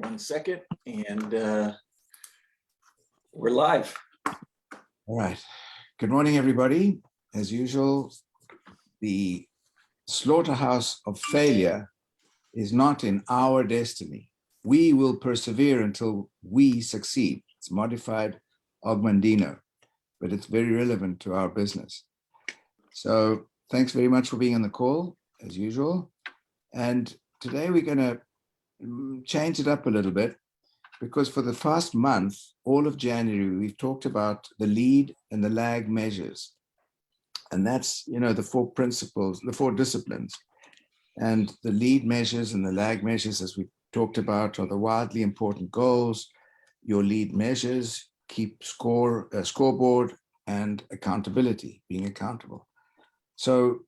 1 second, and we're live. All right. Good morning, everybody. As usual, the slaughterhouse of failure is not in our destiny. We will persevere until we succeed. It's modified Augmandino, but it's very relevant to our business. So thanks very much for being on the call, as usual. And today we're going to change it up a little bit, because for the past month, all of January, we've talked about the lead and the lag measures. And that's, the four principles, the four disciplines. And the lead measures and the lag measures, as we talked about, are the wildly important goals, your lead measures, keep scoreboard, and accountability, being accountable. So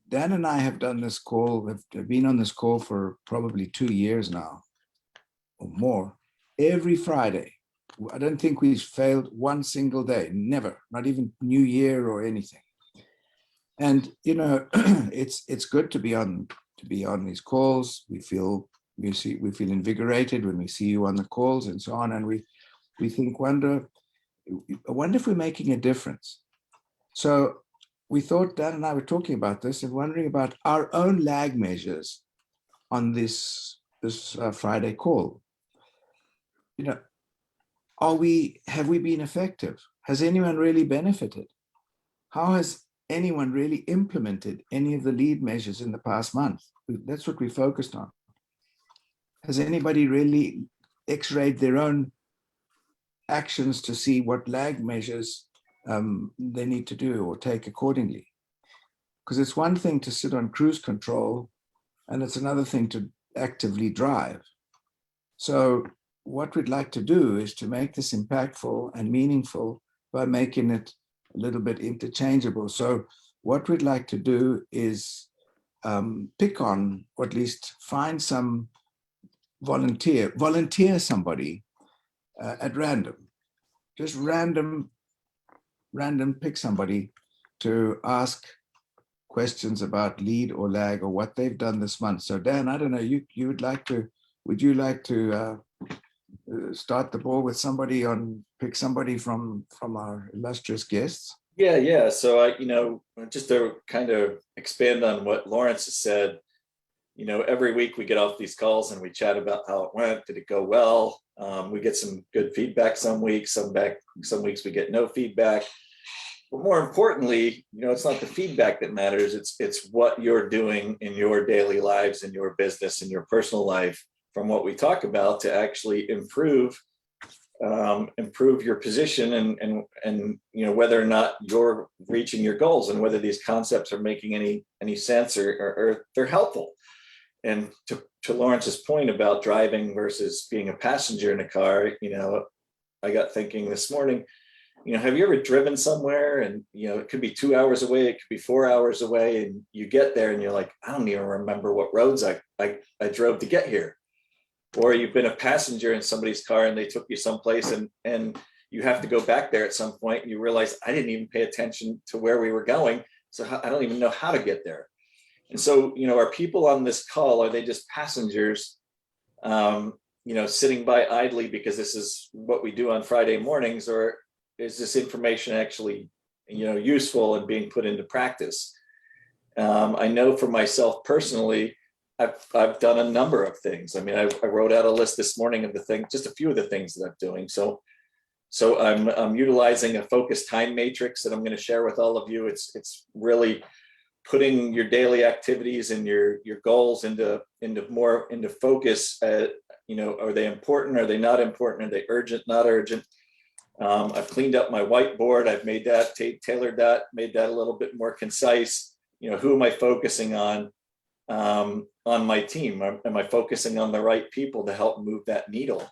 Dan and I have done this call, have been on this call for probably 2 years now, or more, every Friday. I don't think we've failed one single day, never, not even New Year or anything. And it's good to be on these calls. We feel invigorated when we see you on the calls and so on, and we think, wonder if we're making a difference. So we thought, Dan and I were talking about this and wondering about our own lag measures on this Friday call. Have we been effective? Has anyone really benefited? How has anyone really implemented any of the lead measures in the past month? That's what we focused on. Has anybody really x-rayed their own actions to see what lag measures they need to do or take accordingly? Because it's one thing to sit on cruise control, and it's another thing to actively drive. So what we'd like to do is to make this impactful and meaningful by making it a little bit interchangeable. So what we'd like to do is pick on, or at least find some volunteer somebody at random, just random pick somebody to ask questions about lead or lag or what they've done this month. So Dan, I don't know, would you like to start the ball with pick somebody from our illustrious guests? Yeah. So just to kind of expand on what Lawrence has said, every week we get off these calls and we chat about how it went. Did it go well? We get some good feedback some weeks, some weeks we get no feedback. But more importantly, it's not the feedback that matters. It's what you're doing in your daily lives, in your business, in your personal life, from what we talk about, to actually improve your position and whether or not you're reaching your goals, and whether these concepts are making any sense or they're helpful. And to Lawrence's point about driving versus being a passenger in a car, I got thinking this morning, have you ever driven somewhere and, it could be 2 hours away, it could be 4 hours away, and you get there and you're like, I don't even remember what roads I drove to get here. Or you've been a passenger in somebody's car and they took you someplace and you have to go back there at some point and you realize, I didn't even pay attention to where we were going, so I don't even know how to get there. And so, are people on this call, are they just passengers, sitting by idly because this is what we do on Friday mornings, or is this information actually, useful and being put into practice? I know for myself personally, I've done a number of things. I mean, I wrote out a list this morning of just a few of the things that I'm doing. So I'm utilizing a focused time matrix that I'm going to share with all of you. It's really putting your daily activities and your goals into focus. Are they important? Are they not important? Are they urgent? Not urgent? I've cleaned up my whiteboard. I've made that, tailored that, made that a little bit more concise. Who am I focusing on my team? Am I focusing on the right people to help move that needle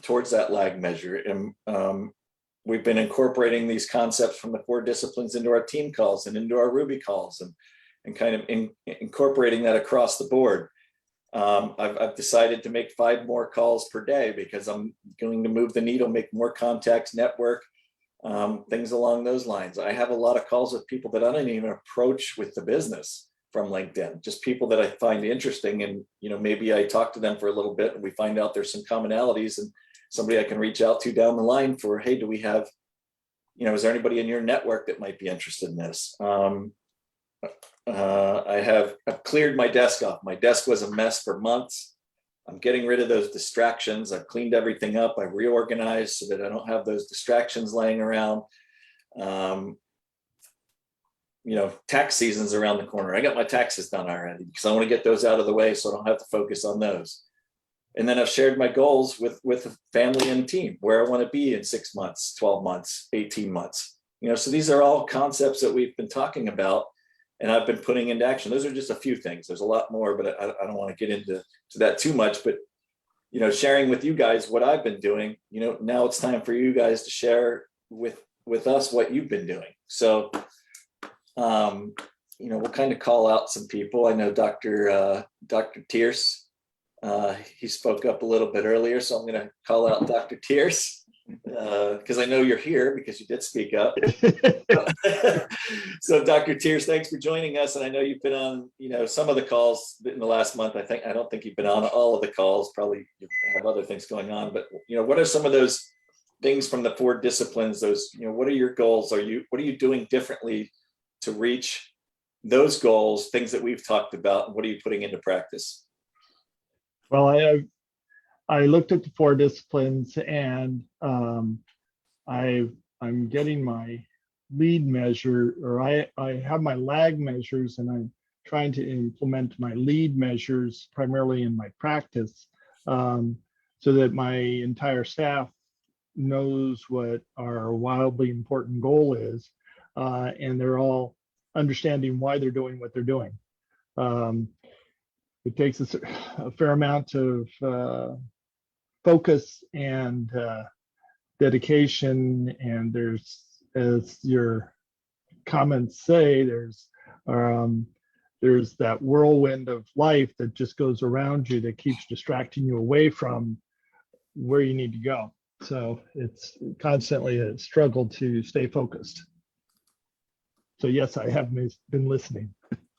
towards that lag measure? And we've been incorporating these concepts from the 4 disciplines into our team calls and into our Ruby calls, and kind of incorporating that across the board. I've decided to make 5 more calls per day because I'm going to move the needle, make more contacts, network, things along those lines. I have a lot of calls with people that I don't even approach with the business. from LinkedIn, just people that I find interesting. And, maybe I talk to them for a little bit and we find out there's some commonalities and somebody I can reach out to down the line for, hey, do we have, is there anybody in your network that might be interested in this? I've cleared my desk off. My desk was a mess for months. I'm getting rid of those distractions. I've cleaned everything up. I reorganized so that I don't have those distractions laying around. Tax season's around the corner. I got my taxes done already because I want to get those out of the way so I don't have to focus on those. And then I've shared my goals with a family and team, where I want to be in 6 months, 12 months, 18 months. So these are all concepts that we've been talking about and I've been putting into action. Those are just a few things. There's a lot more, but I don't want to get into that too much. But, sharing with you guys what I've been doing, now it's time for you guys to share with us what you've been doing. So, we'll kind of call out some people. I know Dr. Tierce, he spoke up a little bit earlier, so I'm going to call out Dr. Tierce because I know you're here because you did speak up. So Dr. Tierce, thanks for joining us. And I know you've been on, some of the calls in the last month. I don't think you've been on all of the calls. Probably you have other things going on, but what are some of those things from the 4 disciplines? Those, what are your goals? What are you doing differently to reach those goals, things that we've talked about, and what are you putting into practice? Well, I looked at the 4 disciplines, and I'm getting my lead measure, or I have my lag measures, and I'm trying to implement my lead measures primarily in my practice, so that my entire staff knows what our wildly important goal is, and they're all understanding why they're doing what they're doing. It takes a fair amount of focus and dedication, and there's, as your comments say, there's that whirlwind of life that just goes around you that keeps distracting you away from where you need to go. So it's constantly a struggle to stay focused. So yes, I have been listening.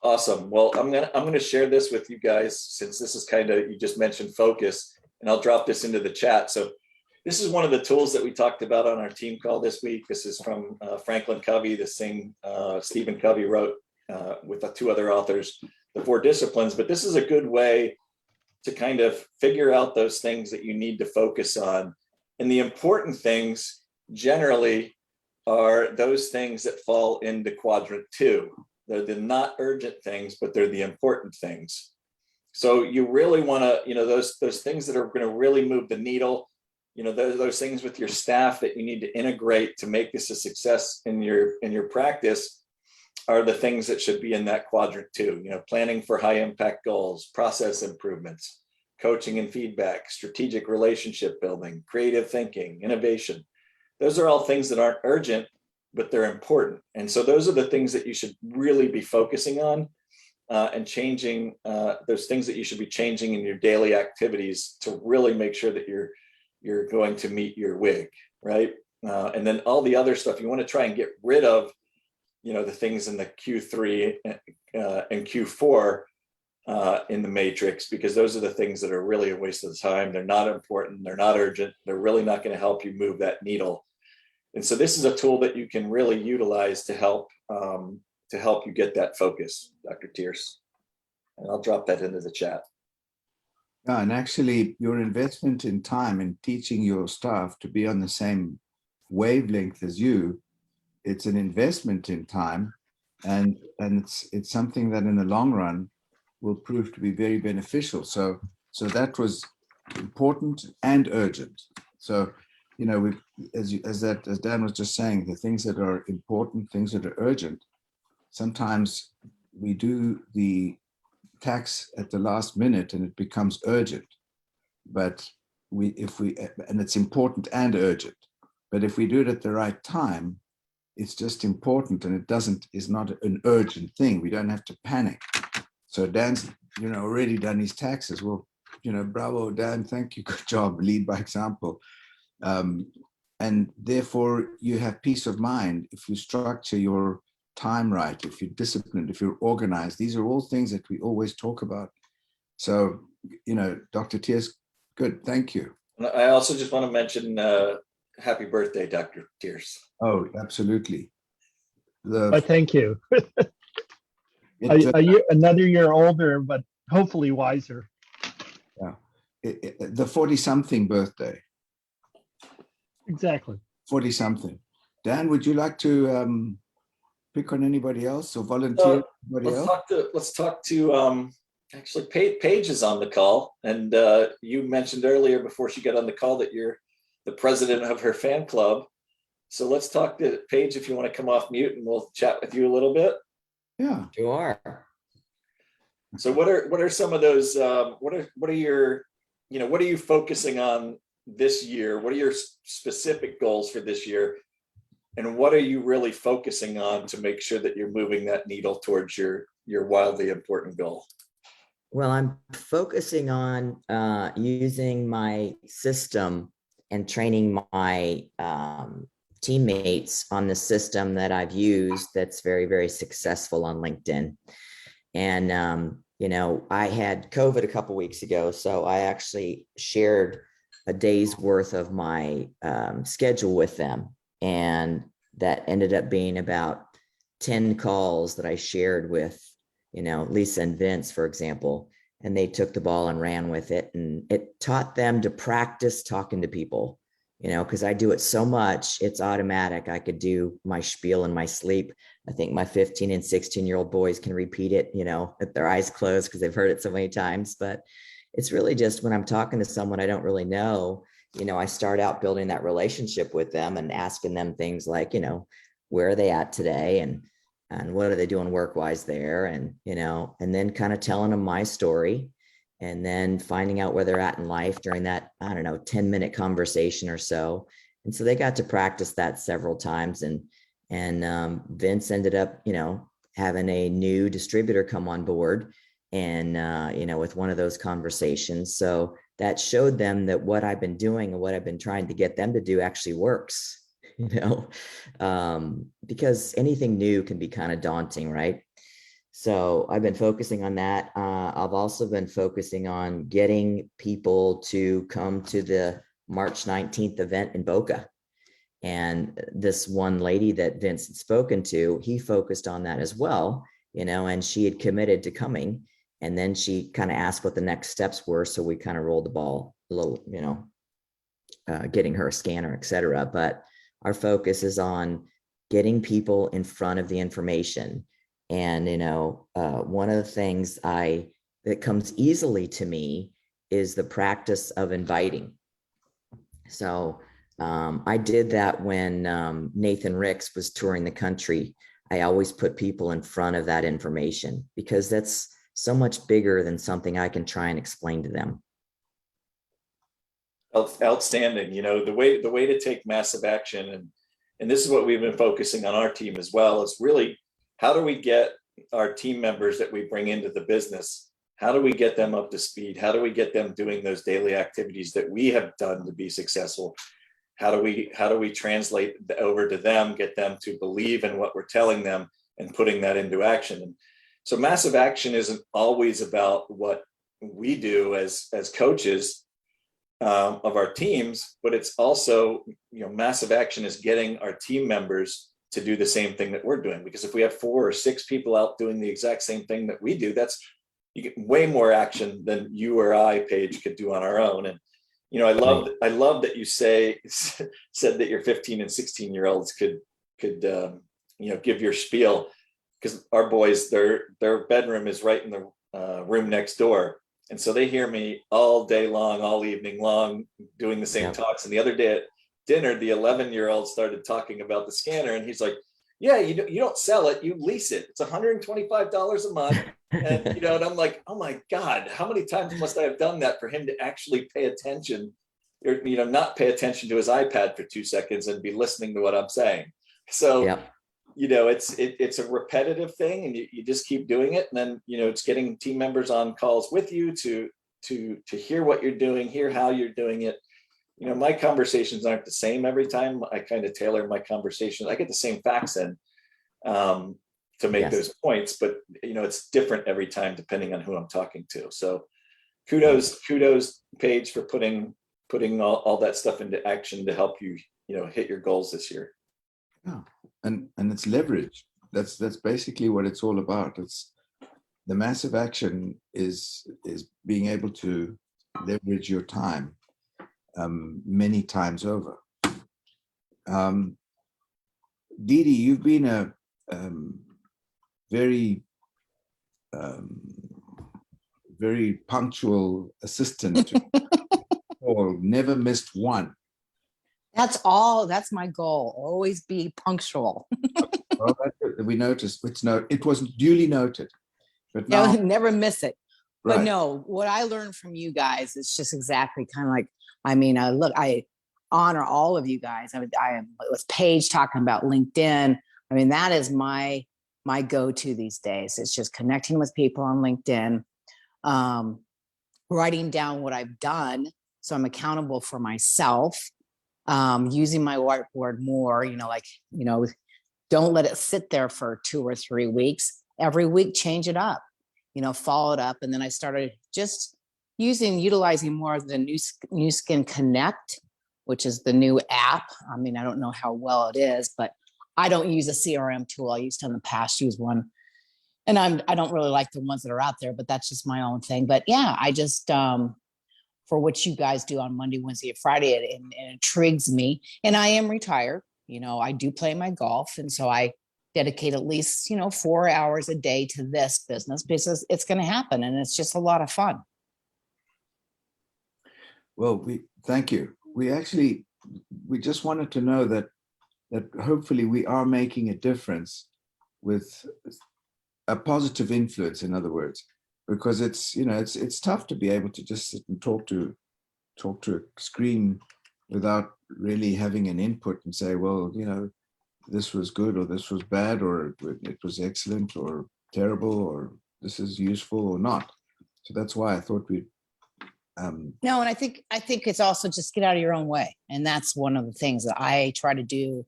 Awesome. Well, I'm gonna share this with you guys, since this is kind of, you just mentioned focus, and I'll drop this into the chat. So this is one of the tools that we talked about on our team call this week. This is from Franklin Covey, the same Stephen Covey wrote with 2 other authors, the 4 disciplines. But this is a good way to kind of figure out those things that you need to focus on. And the important things generally are those things that fall into quadrant 2. They're the not urgent things, but they're the important things. So you really want to, those things that are going to really move the needle, those things with your staff that you need to integrate to make this a success in your practice are the things that should be in that quadrant 2. Planning for high impact goals, process improvements, coaching and feedback, strategic relationship building, creative thinking, innovation. Those are all things that aren't urgent, but they're important. And so those are the things that you should really be focusing on and changing, those things that you should be changing in your daily activities to really make sure that you're going to meet your WIG, right? And then all the other stuff, you want to try and get rid of, the things in the Q3 and Q4 in the matrix, because those are the things that are really a waste of time. They're not important. They're not urgent. They're really not going to help you move that needle. And so this is a tool that you can really utilize to help you get that focus, Dr. Tierce. And I'll drop that into the chat. Yeah, and actually your investment in time in teaching your staff to be on the same wavelength as you, it's an investment in time, and it's something that in the long run will prove to be very beneficial. So that was important and urgent. So, as Dan was just saying, the things that are important, things that are urgent, sometimes we do the tax at the last minute and it becomes urgent. But and it's important and urgent. But if we do it at the right time, it's just important, and is not an urgent thing. We don't have to panic. So Dan's, already done his taxes. Well, bravo, Dan, thank you, good job, lead by example. And therefore you have peace of mind if you structure your time right, if you're disciplined, if you're organized, these are all things that we always talk about. So, Dr. Tears, good, thank you. And I also just want to mention happy birthday, Dr. Tears. Oh, absolutely. Thank you. Another year older, but hopefully wiser. Yeah, the 40-something birthday. Exactly. 40-something. Dan, would you like to pick on anybody else or volunteer? Let's talk to actually Paige is on the call, and you mentioned earlier before she got on the call that you're the president of her fan club. So let's talk to Paige if you want to come off mute, and we'll chat with you a little bit. Yeah, sure. So what are some of those? What are your, what are you focusing on this year? What are your specific goals for this year? And what are you really focusing on to make sure that you're moving that needle towards your wildly important goal? Well, I'm focusing on using my system and training my teammates on the system that I've used that's very, very successful on LinkedIn. And, I had COVID a couple weeks ago, so I actually shared a day's worth of my schedule with them. And that ended up being about 10 calls that I shared with, Lisa and Vince, for example, and they took the ball and ran with it. And it taught them to practice talking to people, because I do it so much, it's automatic. I could do my spiel in my sleep. I think my 15 and 16-year-old boys can repeat it, with their eyes closed because they've heard it so many times. But it's really just when I'm talking to someone I don't really know, I start out building that relationship with them and asking them things like, where are they at today? And what are they doing work-wise there? And, and then kind of telling them my story and then finding out where they're at in life during that, 10-minute conversation or so. And so they got to practice that several times. And Vince ended up, having a new distributor come on board and, with one of those conversations. So that showed them that what I've been doing and what I've been trying to get them to do actually works, because anything new can be kind of daunting, right? So I've been focusing on that. I've also been focusing on getting people to come to the March 19th event in Boca. And this one lady that Vince had spoken to, he focused on that as well, and she had committed to coming. And then she kind of asked what the next steps were. So we kind of rolled the ball a little, getting her a scanner, et cetera. But our focus is on getting people in front of the information. And, one of the things that comes easily to me is the practice of inviting. So I did that when Nathan Ricks was touring the country. I always put people in front of that information because that's so much bigger than something I can try and explain to them. Outstanding. The way to take massive action, and this is what we've been focusing on our team as well, is really how do we get our team members that we bring into the business, how do we get them up to speed? How do we get them doing those daily activities that we have done to be successful? How do we translate over to them, get them to believe in what we're telling them and putting that into action? And so massive action isn't always about what we do as coaches of our teams, but it's also, massive action is getting our team members to do the same thing that we're doing. Because if we have 4 or 6 people out doing the exact same thing that we do, you get way more action than you or I, Paige, could do on our own. And I love that you said that your 15 and 16-year-olds could give your spiel, because our boys, their bedroom is right in the room next door. And so they hear me all day long, all evening long, doing the same talks. And the other day at dinner, the 11-year-old started talking about the scanner, and he's like, yeah, you don't sell it, you lease it. It's $125 a month. And, and I'm like, oh my God, how many times must I have done that for him to actually pay attention, or, not pay attention to his iPad for 2 seconds and be listening to what I'm saying. So, it's a repetitive thing, and you just keep doing it. And then, it's getting team members on calls with you to hear what you're doing, hear how you're doing it. My conversations aren't the same every time. I kind of tailor my conversations. I get the same facts in, to make Yes. those points, but it's different every time depending on who I'm talking to. So kudos Paige for putting all that stuff into action to help you, hit your goals this year. Yeah, and it's leverage. That's basically what it's all about. It's the massive action is being able to leverage your time many times over. Dee Dee, you've been a very very punctual assistant to Paul, never missed one. That's my goal. Always be punctual. Well, we noticed. It was duly noted. But now, Never miss it. But right. no, what I learned from you guys is just exactly kind of like, look, I honor all of you guys. It was Paige talking about LinkedIn. That is my go-to these days. It's just connecting with people on LinkedIn, writing down what I've done, so I'm accountable for myself, using my whiteboard more, don't let it sit there for 2 or 3 weeks. Every week, change it up, follow it up. And then I started just utilizing more of the New Skin Connect, which is the new app. I don't know how well it is, but I don't use a CRM tool. I used to in the past use one. And I don't really like the ones that are out there, but that's just my own thing. But yeah, I just, for what you guys do on Monday, Wednesday, and Friday, it intrigues me. And I am retired. I do play my golf. And so I dedicate at least, 4 hours a day to this business because it's going to happen. And it's just a lot of fun. Well, thank you. We just wanted to know that hopefully we are making a difference with a positive influence, in other words, because it's tough to be able to just sit and talk to a screen without really having an input and say, well, this was good or this was bad or it was excellent or terrible or this is useful or not. So that's why I thought we'd No, and I think it's also just get out of your own way. And that's one of the things that I try to do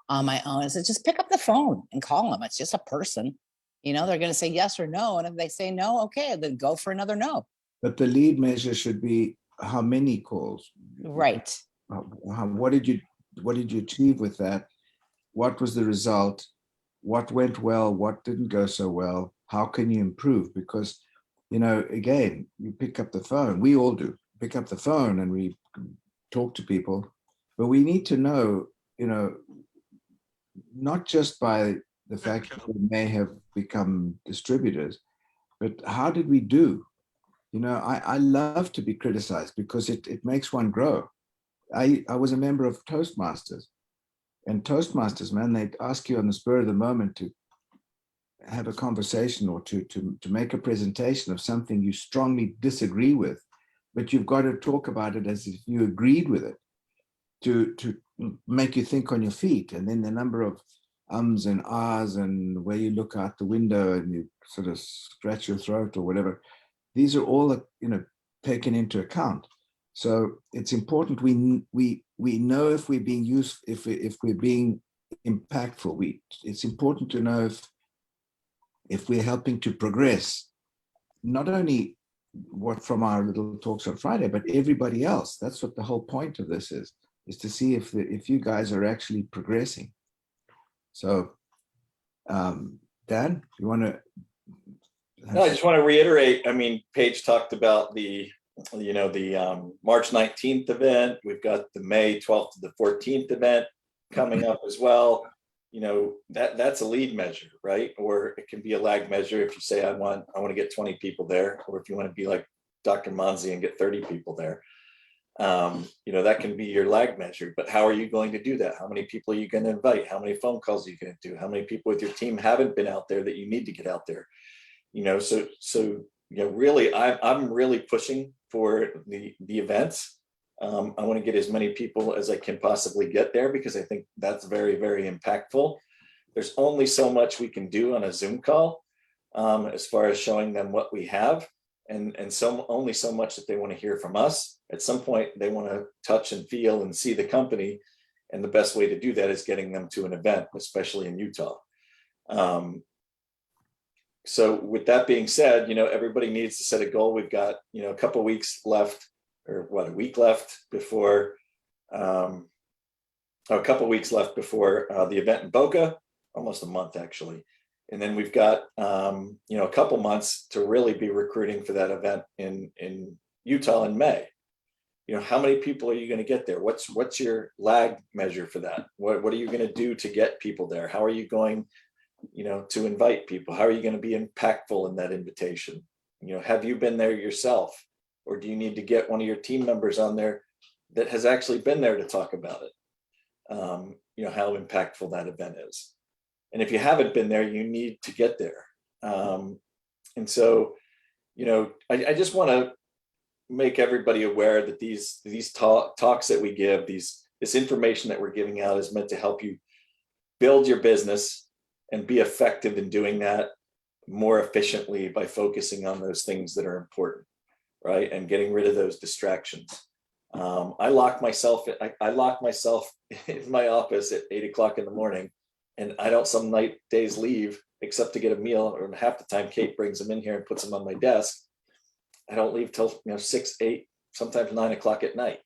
on my own is to just pick up the phone and call them. It's just a person. They're going to say yes or no. And if they say no, okay, then go for another no. But the lead measure should be how many calls. Right. What did you achieve with that? What was the result? What went well? What didn't go so well? How can you improve? Because, again, you pick up the phone. We all do pick up the phone and we talk to people, but we need to know, not just by the fact that we may have become distributors, but how did we do? I love to be criticized because it makes one grow. I was a member of Toastmasters, and Toastmasters, man, they'd ask you on the spur of the moment to have a conversation or to make a presentation of something you strongly disagree with, but you've got to talk about it as if you agreed with it to make you think on your feet. And then the number of ums and ahs and where you look out the window and you sort of scratch your throat or whatever, these are all taken into account. So it's important we know if we're being used, if we're being impactful. It's important to know if we're helping to progress, not only what from our little talks on Friday, but everybody else. That's what the whole point of this is to see if you guys are actually progressing. So, Dan, you want to? No, I just want to reiterate. Paige talked about the March 19th event. We've got the May 12th to the 14th event coming up as well. That's a lead measure, right? Or it can be a lag measure if you say, I want to get 20 people there, or if you want to be like Dr. Monzi and get 30 people there. That can be your lag measure, but how are you going to do that? How many people are you going to invite? How many phone calls are you going to do? How many people with your team haven't been out there that you need to get out there? Really, I'm really pushing for the events. I want to get as many people as I can possibly get there because I think that's very, very impactful. There's only so much we can do on a Zoom call as far as showing them what we have, and only so much that they want to hear from us. At some point, they want to touch and feel and see the company, and the best way to do that is getting them to an event, especially in Utah. Um, so with that being said, everybody needs to set a goal. We've got, a couple weeks left, or what, a week left before, a couple weeks left before the event in Boca, almost a month actually. And then we've got, a couple months to really be recruiting for that event in Utah in May. How many people are you going to get there? What's your lag measure for that? What are you going to do to get people there? How are you going, to invite people? How are you going to be impactful in that invitation? Have you been there yourself, or do you need to get one of your team members on there that has actually been there to talk about it? How impactful that event is. And if you haven't been there, you need to get there. And so, I just want to make everybody aware that these talks that we give, this information that we're giving out is meant to help you build your business and be effective in doing that more efficiently by focusing on those things that are important, right? And getting rid of those distractions. I lock myself in my office at 8 o'clock in the morning, and I don't some days leave except to get a meal, or half the time Kate brings them in here and puts them on my desk. I don't leave till 6, 8, sometimes 9 o'clock at night.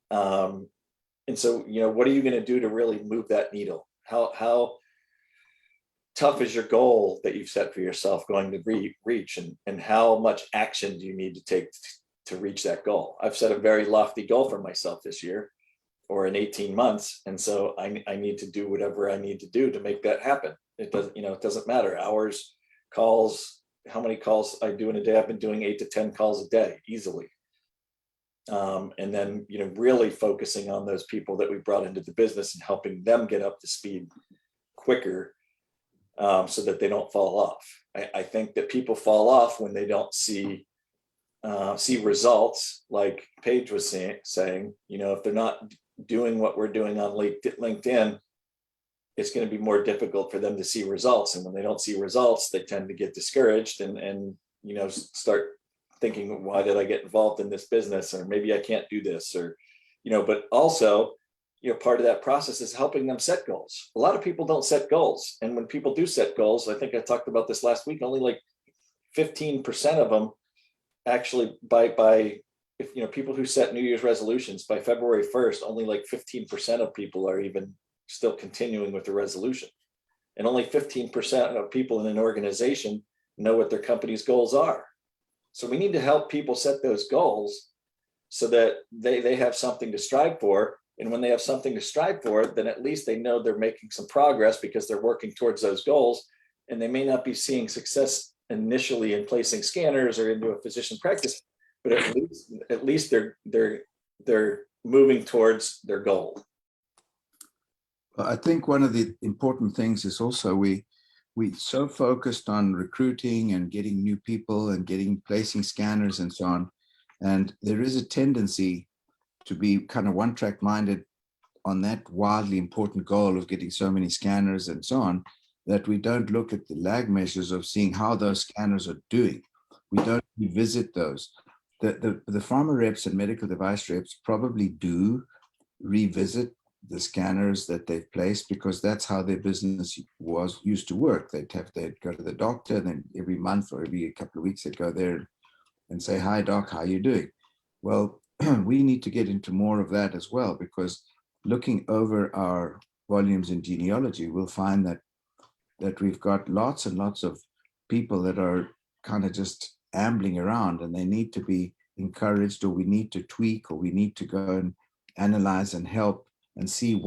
And so, what are you going to do to really move that needle? How tough is your goal that you've set for yourself going to reach, and how much action do you need to take to reach that goal? I've set a very lofty goal for myself this year, or in 18 months. And so I need to do whatever I need to do to make that happen. It doesn't matter hours, calls, how many calls I do in a day. I've been doing 8 to 10 calls a day easily. And then, really focusing on those people that we brought into the business and helping them get up to speed quicker, so that they don't fall off. I think that people fall off when they don't see results, like Paige was saying, if they're not doing what we're doing on LinkedIn, it's going to be more difficult for them to see results. And when they don't see results, they tend to get discouraged and start thinking, why did I get involved in this business? Or maybe I can't do this, or, but also, part of that process is helping them set goals. A lot of people don't set goals. And when people do set goals, I think I talked about this last week, only like 15% of them actually if people who set New Year's resolutions by February 1st, only like 15% of people are even still continuing with the resolution. And only 15% of people in an organization know what their company's goals are. So we need to help people set those goals so that they have something to strive for. And when they have something to strive for, then at least they know they're making some progress because they're working towards those goals. And they may not be seeing success initially in placing scanners or into a physician practice, but at least they're moving towards their goal. I think one of the important things is also we so focused on recruiting and getting new people and placing scanners and so on. And there is a tendency to be kind of one-track minded on that wildly important goal of getting so many scanners and so on, that we don't look at the lag measures of seeing how those scanners are doing. We don't revisit those. The pharma reps and medical device reps probably do revisit the scanners that they've placed, because that's how their business used to work. They'd go to the doctor, and then every month or every couple of weeks they'd go there and say, "Hi doc, how are you doing?" Well, we need to get into more of that as well, because looking over our volumes in genealogy, we'll find that we've got lots and lots of people that are kind of just ambling around, and they need to be encouraged, or we need to tweak, or we need to go and analyze and help and see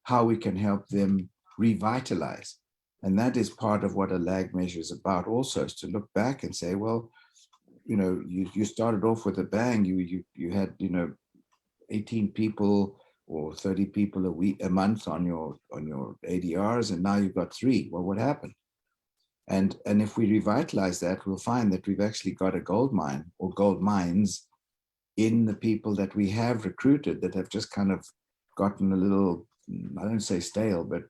how we can help them revitalize. And that is part of what a lag measure is about also, is to look back and say, well, you started off with a bang. You had 18 people or 30 people a month on your ADRs, and now you've got 3. Well, what happened? And if we revitalize that, we'll find that we've actually got a gold mine or gold mines in the people that we have recruited that have just kind of gotten a little, I don't say stale, but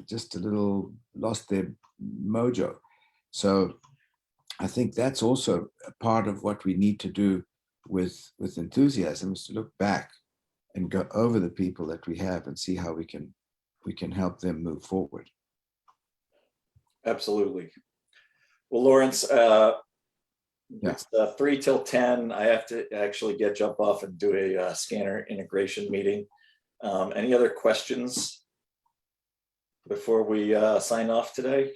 just a little lost their mojo. So I think that's also a part of what we need to do with enthusiasm, is to look back and go over the people that we have and see how we can help them move forward. Absolutely. Well, Lawrence, Yeah. it's 3 till 10. I have to actually jump off and do a scanner integration meeting. Any other questions before we sign off today?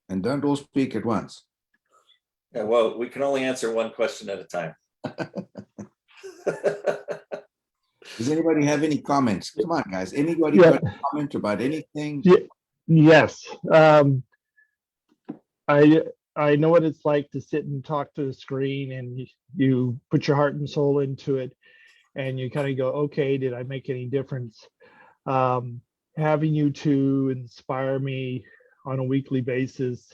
And don't all speak at once. Yeah, well, we can only answer one question at a time. Does anybody have any comments? Come on, guys. Anybody Yeah. got a comment about anything? Yes. I know what it's like to sit and talk to the screen, and you put your heart and soul into it, and you kind of go, okay, did I make any difference? Having you two inspire me on a weekly basis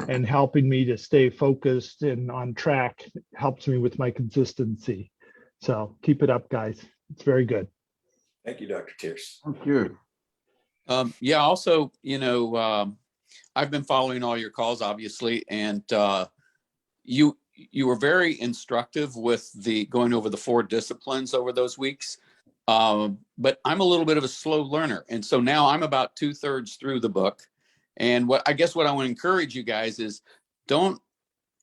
and helping me to stay focused and on track helps me with my consistency. So keep it up, guys. It's very good. Thank you, Dr. Tears. Thank you. Yeah, also, I've been following all your calls, obviously, and you were very instructive with the going over the 4 disciplines over those weeks. But I'm a little bit of a slow learner. And so now I'm about 2/3 through the book. And what I want to encourage you guys is don't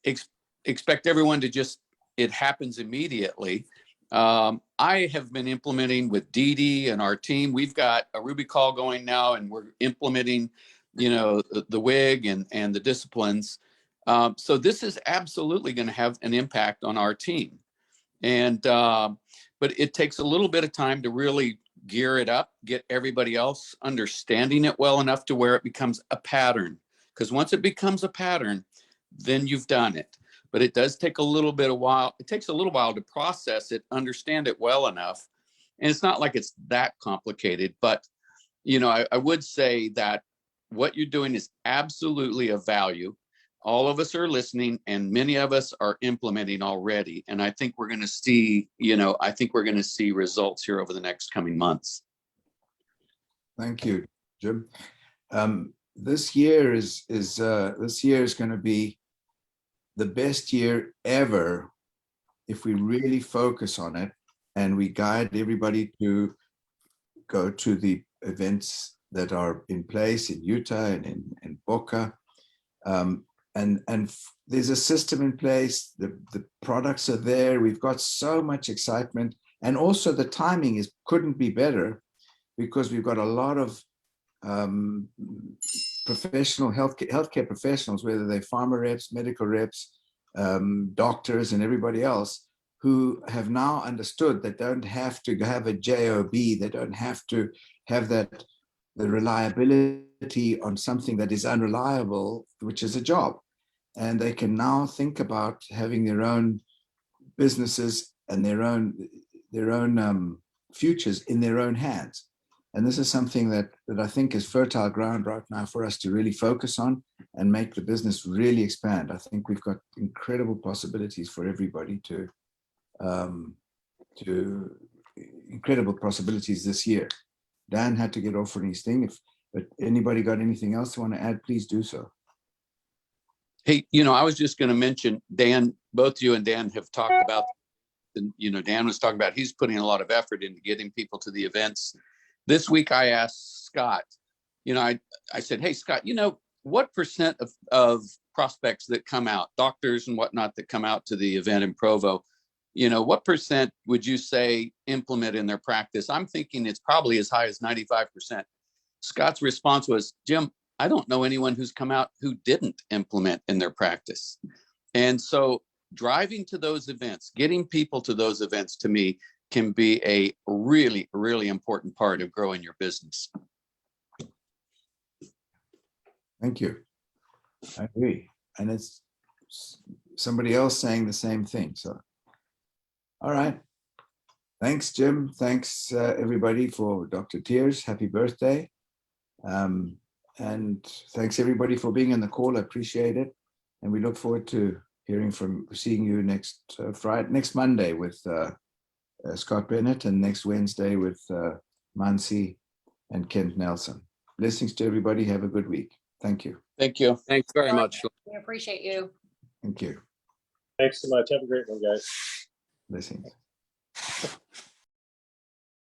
expect everyone to just, it happens immediately. I have been implementing with Dee Dee and our team. We've got a Ruby call going now, and we're implementing, the WIG and the disciplines. So this is absolutely going to have an impact on our team. And, but it takes a little bit of time to really gear it up, get everybody else understanding it well enough to where it becomes a pattern. Because once it becomes a pattern, then you've done it. But it does take a little bit of while. It takes a little while to process it, understand it well enough. And it's not like it's that complicated, but, I would say that what you're doing is absolutely of value. All of us are listening, and many of us are implementing already. And I think we're going to see, results here over the next coming months. Thank you, Jim. This year is going to be the best year ever if we really focus on it and we guide everybody to go to the events that are in place in Utah and in Boca. And there's a system in place. The products are there. We've got so much excitement, and also the timing couldn't be better, because we've got a lot of professional healthcare professionals, whether they're pharma reps, medical reps, doctors, and everybody else, who have now understood that don't have to have a JOB. They don't have to have the reliability on something that is unreliable, which is a job. And they can now think about having their own businesses and their own futures in their own hands. And this is something that I think is fertile ground right now for us to really focus on and make the business really expand. I think we've got incredible possibilities for everybody to incredible possibilities this year. Dan had to get off on his thing. But anybody got anything else to want to add, please do so. Hey, I was just going to mention, Dan, both you and Dan have talked about, Dan was talking about he's putting a lot of effort into getting people to the events. This week I asked Scott, I said, hey, Scott, what percent of prospects that come out, doctors and whatnot that come out to the event in Provo, what percent would you say implement in their practice? I'm thinking it's probably as high as 95%. Scott's response was, Jim, I don't know anyone who's come out who didn't implement in their practice. And so driving to those events, getting people to those events, to me, can be a really, really important part of growing your business. Thank you. I agree. And it's somebody else saying the same thing. So, all right. Thanks, Jim. Thanks, everybody, for Dr. Tears. Happy birthday. And thanks, everybody, for being on the call. I appreciate it. And we look forward to seeing you next Monday with Scott Bennett, and next Wednesday with Mansi and Kent Nelson. Blessings to everybody. Have a good week. Thank you. Thank you. Thanks very much. We appreciate you. Thank you. Thanks so much. Have a great one, guys. Blessings.